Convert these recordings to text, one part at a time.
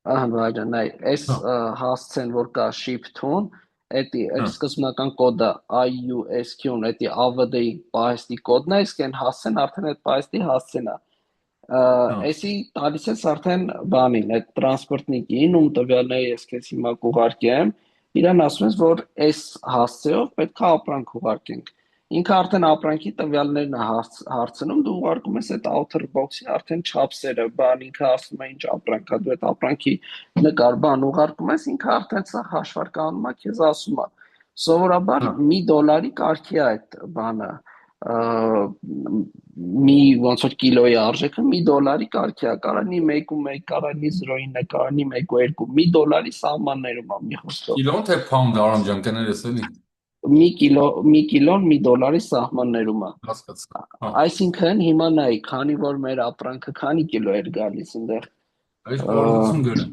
Վայրը, նայ, այս Հա, հասցեն, որ կա ship-թուն, այդ հա, սկզբնական կոդը IUSQ-ն, էդի AVD-ի պահեստի կոդն է, իսկ այն հասցեն արդեն այդ պահեստի հասցեն է։ հա, Էսի տալիս ես արդեն բանին, այդ տրանսպորտնիկին, ում տվյալները ես քեզ հիմա կուղարկեմ, իրան ասում ես, որ այս հասցեով պետք է ապրանք ուղարկենք։ Ինքը արդեն ապրանքի տվյալներն է հարցնում, դու ուղարկում ես այդ outer box-ի արդեն չափսերը, բան ինքը ասում է ինչ ապրանք է, դու այդ ապրանքի նկար բան ուղարկում ես, ինքը արդեն սա հաշվարկը անում է, քեզ ասում է։ Սովորաբար հա, $1 կարգի է այդ բանը, մի ոնց որ կիլոյի արժեքը $1 կարգի է, կարանի 1.1, կարանի 0.9, կարանի 1.2, $1 սահմաններում է մի խոսքով։ կիլոն թե pound Արամ ջան կներես էլի, Մի կիլոն $1 սահմաններում է։ հասկացա, հա, Այսինքն հիմա նայ, քանի որ մեր ապրանքը քանի կիլո էր գալիս այնտեղ, այս պարզություն գրեմ,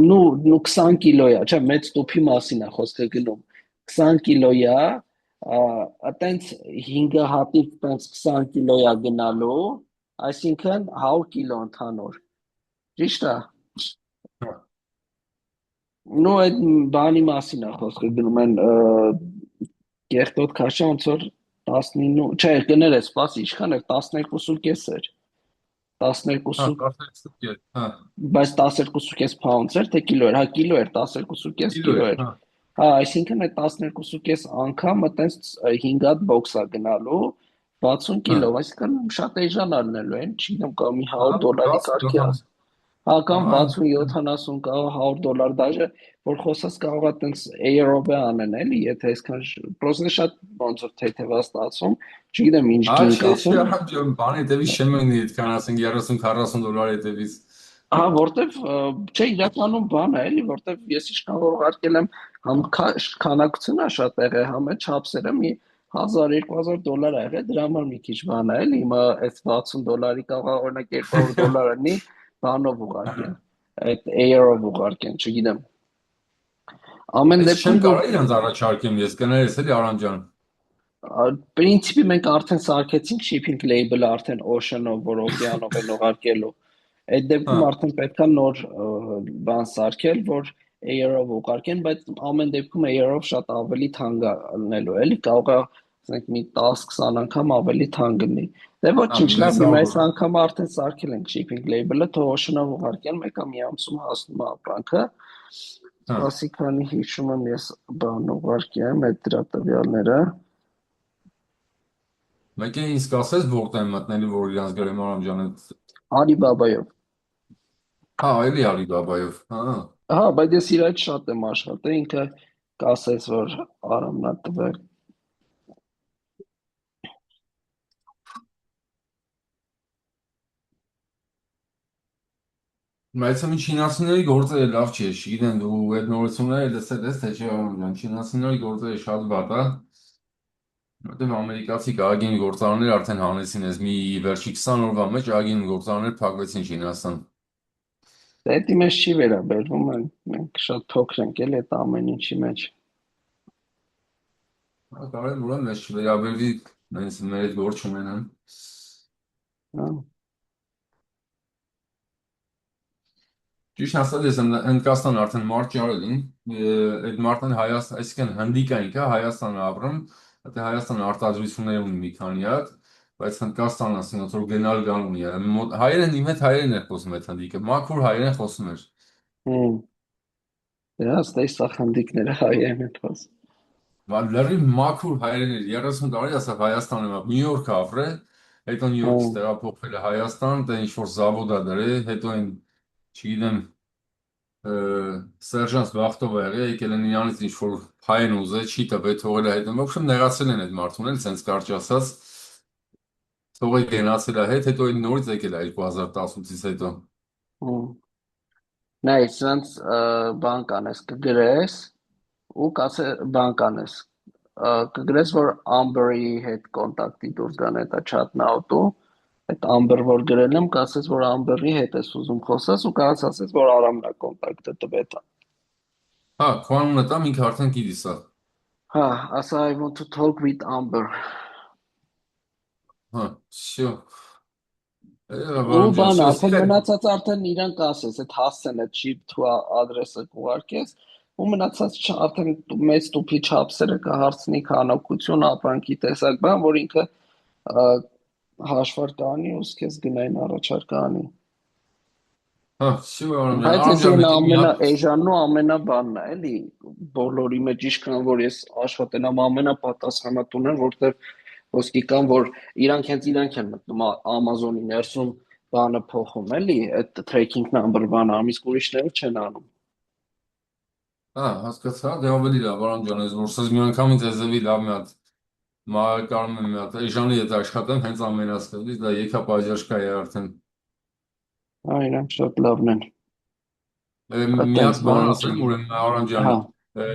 նու 20 կիլոյա, չէ, մեծ տուփի մասին է խոսքը գնում։ 20 կիլոյա, այտենց 5 հատիկ տենց 20 կիլոյա գնալու, այսինքն 100 կիլո ընդհանուր։ Ճիշտ է։ հա, Նու այդ բանի մասին է խոսքը գնում են կեղտոտ քաշա ոնց որ 19, չէ, կներես, սպասի, ինչքան էր 12.5 էր։ հա, 12, 12 է, հա, բայց 12.5 pounds էր, թե կիլո էր, հա կիլո էր, 12.5 կիլո կիլո է, էր։ հա, Հա, այսինքն այդ 12.5 անգամ այտենց 5 հատ բոքս է գնալու 60 հա, կիլո, այսինքն շատ էժան առնելու են, չգիտեմ, կամ մի հա, 100 $-ի 10 կարգի դրամ, աս։ Հա, կամ հա, 60-70 կա $100, դաժե որ խոսած կարող է այտենց Aerobe անեն էլի, եթե այսքան պրոստը շատ ոնց որ թեթևա ստացվում, չգիտեմ ինչ հա, գին չի, կասեն։ Արամ ջան, բանի հետևից չեմ մտնի, այդքան ասենք 30-40 $-ի հետևից, Ահա որտեվ չէ իրականում բան է էլի որտեվ ես ինչքան որ ուղարկել եմ համ քանակությունը շատ եղել համ է չափսերը մի 1000-2000 $, ա եղել դրա համար մի քիչ բան է էլի հիմա այս $60 կարող է օրինակ $200 լինի բանով հա, ուղարկեն այդ Air-ով ուղարկեն չգիտեմ ամեն ես չեմ դեպքում դու կարող իրանց առաջարկեմ, ես կներես էլի Արամ ջան, Պրինցիպի մենք արդեն սարքեցինք shipping label-ը արդեն Ocean-ով, որ օկեանով են ուղարկելու։ Այդ հա, դեպքում արդեն պետքա նոր բան սարքել, որ Air-ով ուղարկեն, բայց ամեն դեպքում Air-ով շատ ավելի թանկ է լինելու, էլի կարող է ասենք մի 10-20 անգամ ավելի թանկ լինի։ Դե հա, ոչինչ, լավ, հիմա այս 100, անգամ արդեն սարքել ենք shipping label-ը, թող Ocean-ով ուղարկեն, մեկը մի ամսում հասնում է ապրանքը։ հա, Սպասի, քանի հիշում եմ ես բան ուղարկեմ այդ դրա տվյալները։ մեկ է ինձ կասես որտեղ եմ մտնելի, որ իրանց գրեմ Արամ ջան, Alibaba-ով։ հա, էլի Alibaba-ով, հա, Հա, բայց ես իր հետ շատ եմ աշխատել, ինքը կասեց, որ Արամն ա տվել։ բայց մի չինացիների գործերը լավ չի, չգիտեմ դու այդ նորությունները լսել ես թե չէ Արամ ջան, չինացիների գործերը շատ վատ է, որտեղ ամերիկացի ագին գործարաններ արդեն հանեցին ես մի վերջի 20 օրվա մեջ ագին գործարաններ փակվեցին Չինաստան։ Դա էդի մեջ չի վերաբերվում, մենք շատ փոքր ենք էլ այդ ամեն ինչի մեջ։ Հա, կարելի որ մեզ չվերաբերվի, նենց մեր հետ գործ չունենան։ Հա, Ճիշտ ասած ես Հնդկաստան արդեն մարդ ջարել եմ, այդ մարդն Հայաստան, այսինքն հնդիկային կա Հայաստանը ապրում, դա Հայաստանը արտադրություններ ունի մի քանի հատ, բայց Հնդկաստան ասեն ոնց որ գնալ գան ունի։ Հայերեն իմ հետ հայերեն է խոսում այդ հնդիկը, մաքուր հայերեն խոսում էր։ հմ, դրա ստե սա խնդիկները հայերեն են խոսում։ Լրիվ մաքուր հայերեն էր 30 տարի ասա Հայաստանում է, Նյու Յորք է ապրել, հետո Նյու Հա, Յորքից տեղափոխվել է Հայաստան, դա ինչ որ զավոդ է դրել, հետո այն չգիտեմ Սերժանս Վախտով եղել, եկել են իրանից ինչ որ փայն ուզել, չի տվել, թողել է հետո։ Ոբշեմ նեղացել են այդ մարդուն, էլ սենց կարճ ասած, թողել գնացել է հետ, հետո այն նորից եկել է 2018-ից հետո։ հմ։ Նայ, սրանց բան կանես, կգրես ու կասե բան կանես։ Կգրես, որ Amber-ի հետ կոնտակտի դուրս գան այդ chat out-ում, այդ Amber որ գրել եմ, կասես, որ Amber-ի հետ ես ուզում խոսես ու կարաս ասես, որ Արամն ա կոնտակտը տվեց։ Հա, քո անունը տամ ինքը արդեն գիտի սա։ Հա, ասա I want to talk with Amber։ Հա, շո։ Եղավ Ու Արամ ջան, բան սա արդեն սիրեք։ մնացած արդեն իրան կասես, այդ հասցեն այդ chip to ադրեսը կուղարկես, ու մնացած արդեն մեծ տուփի չափսերը կհարցնի քանակություն, ապրանքի տեսակ բան, որ ինքը ա, հաշվար կանի ու սկես գնային առաջարկ կանի։ Հա, սիրո Բայց Արամ էսի ջան, այն մեկ մի ամենա հատ էժանն ու ամենաբանն է, էլի բոլորի մեջ ինչքան որ ես աշխատել եմ ամենապատասխանատուն եմ, որտեղ ոսկի կան, որ իրանք են մտնում Amazon-ի ներսում բանը փոխում, էլի այդ tracking number բանը, ամիսք ուրիշները չեն անում։ հա, հասկացա, դե ավելի լավ, Արամ ջան, ես որ սա մի անգամից էզևի լավ մի հատ կարում եմ մի հատ էժանի հետ աշխատեմ, հենց ամենասկզբից, դա եկապաժաշկա է արդեն։ Հա, իրանք շատ լավն են։ Մի հատ Այտենց բան բան ասեմ, ջան։ ուրեմն Արամ ջան, Հա, ը,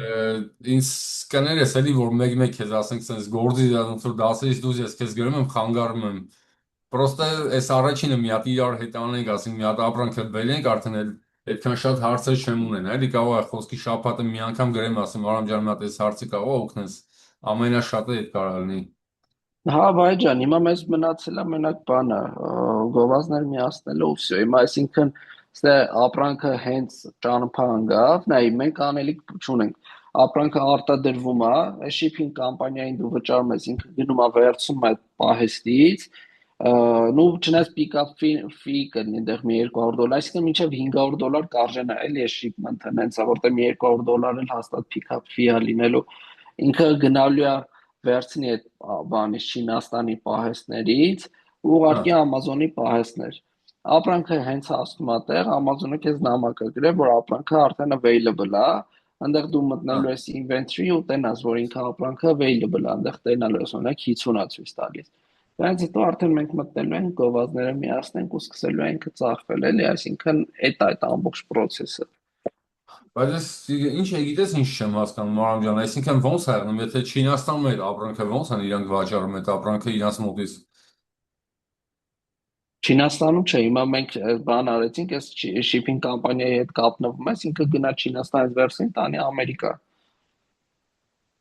ինձ կներես էլի, որ մեկ-մեկ քեզ ասենք, sense գործի դա ոնց որ դասերից դուրս ես քեզ գրում եմ, խանգարում եմ։ Պրոստը այս առաջինը մի հատ իրար հետ անենք, ասենք մի հատ ապրանքը բերենք, արդեն էլ այդքան շատ հարցեր չեմ ունենա, էլի կարող է խոսքի շաբաթը մի անգամ գրեմ, ասեմ, Արամ ջան, մի հատ այս հարցը կարող է օգնես, ամենաշատը այդ կարող լինի։ հա, բայ ջան, հիմա մեզ մնացել է մենակ բանը, գովազդներ միացնելը ու վсё։ Հիմա այսինքն ստե ապրանքը հենց ճանապարհ անգավ, նայ մենք անելիք չունենք։ Ապրանքը արտադրվում է, shipping կամպանիային դու վճարում ես, ինքը գնում է վերցում այդ պահեստից, նու չնայած pick-up fee կլինի դեռ մի $200, այսինքն մինչև $500 կարժենա էլի է shipment-ը, հենց է, որտեղ մի $200 էլ հաստատ pick-up fee-ա լինելու, ինքը գնալու է վերցնի այդ բանից Չինաստանի պահեստներից ու Հա, ուղարկի Ամազոնի պահեստներ։ Ապրանքը հենց հասնում է տեղ, Ամազոնը քեզ նամակ կգրե, որ ապրանքը արդեն available է, այնտեղ դու հա։ մտնելու ես inventory ու տենաս, որ ինքը ապրանքը available է, այնտեղ տենալու ես, օրինակ 50-ա ցույց տալիս։ Դրանից հետո արդեն մենք մտնելու ենք գովազդները միացնենք ու սկսելու ենք ծախվել, էլի, այսինքն այդ ամբողջ process-ը։ Բայց ես ինչ է, գիտես ինչ չեմ հասկանում, Մարամ ջան, այսինքն ո՞նց է եղնում, եթե Չինաստանում այդ ապրանքը ո՞նց են իրանք վաճառում այդ ապրանքը իրանց մոտից։ Չինաստանում չէ, հիմա մենք բան արեցինք, այս shipping կամպանիայի հետ կապնվում ես, ինքը գնա Չինաստանից վերցնի, տանի Ամերիկա։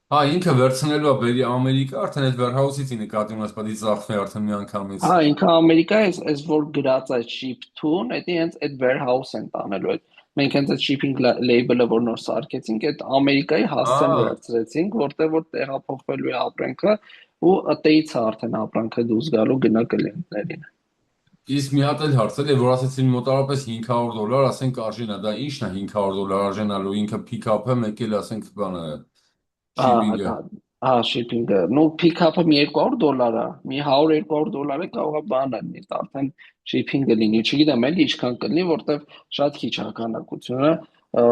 Հա, ինքը վերցնելու է բերի Ամերիկա, արդեն այդ warehouse-ից նկատի ունես, պետք է ծախվի արդեն մի անգամից։ Հա, ինքը Ամերիկա է, այս որ գրած է ship to-ն, դա հենց այդ warehouse են տանելու այդ։ Մենք հենց այդ shipping label-ը որ նոր սարքեցինք, այդ Ամերիկայի հասցեն Ահա, վերցրեցինք, որտեղ որ տեղափոխվելու է ապրանքը ու ըտեից է արդեն ապրանքը դուրս գալու գնա կլիենտներին։ իսկ մի հատ էլ հարցել է, որ ասեցին մոտավորապես $500, ասենք արժենա, դա ի՞նչն է $500 արժենալու, ինքը pick-up-ը, մեկ էլ ասենք բանը, Հա, shipping-ը։ հա, shipping-ը, նո pick-up-ը մի $200 է, մի $100-200 է կարող է բանը լինի, արդեն shipping-ը լինի, չգիտեմ էլի ինչքան կլինի, որտեվ շատ քիչ է քանակությունը, ը,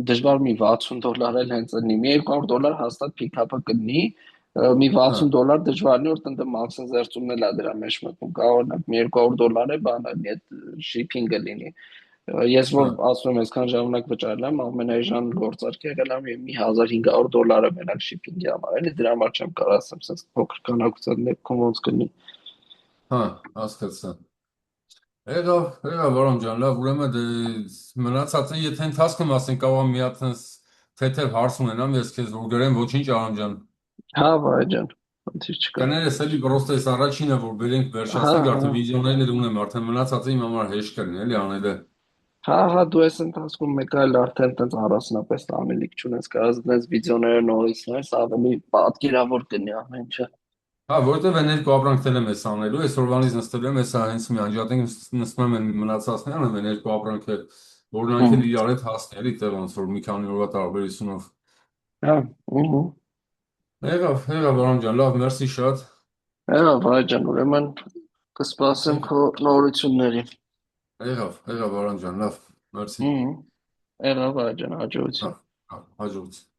դժվար մի $60 էլ հենց լինի, մի $200 հաստատ pick-up-ը կլինի, մի Հա, $60 դժվար լինի, որ տնտե մաքսն զերծումն էլ է դրա մեջ մտնում, կարող է մի $200 է բանը լինի, այդ shipping-ը լինի։ Ես հա, որ ասում եմ, այսքան ժամանակ վճարել եմ, ամենաէժան գործարք եղել եմ մի $1500 մենակ շիփինգի համար, էլի դրա համար չեմ կարող ասեմ, sense փոքր քանակության դեպքում ոնց կլինի։ հա, հասկացա։ Եղավ, Արամ ջան, լավ, ուրեմն դե մնացածը, եթե ընթացքում ասենք կարող եմ մի հատ թեթև հարց ունենամ, ես քեզ որ գրեմ, ոչինչ, Արամ ջան։ Հա, վայ ջան, ոնց չկա։ Կներես էլի պրոստը այս առաջինը, որ բերենք Հա, վերջացնենք, հա, արդեն վիդեոներն էլ ունեմ, արդեն մնացածը իմ համար հեշտ կլինի, էլի անելը։ հա, հա, դու ես ընթացքում մեկ այլ արդեն տենց առանձնապես տանելիք չունես, կարած դες վիդեոները նորից նայես, ավելի պատկերավոր կլինի ամեն ինչը։ Հա, որովհետև այն երկու ապրանքներ եմ ես անելու, այսօրվանից նստել եմ, հեսա հենց մի անջատենք նստում եմ այն մնացածներն, այն երկու ապրանքը, որ նրանք էլ իրար հետ հասնի, էլի տեղ ոնց որ մի քանի օրվա տարբերությունով։ Հա, ուհ։ Արամ ջան, լավ, մերսի շատ։ Հա, վայ ջան, ուրեմն կսպասեմ Եղ- քո նորություններին։ Արամ ջան, լավ, մերսի։ Ուհ։ Եղա, վայ ջան, Հա, հաջողություն։ հա, հաջողություն։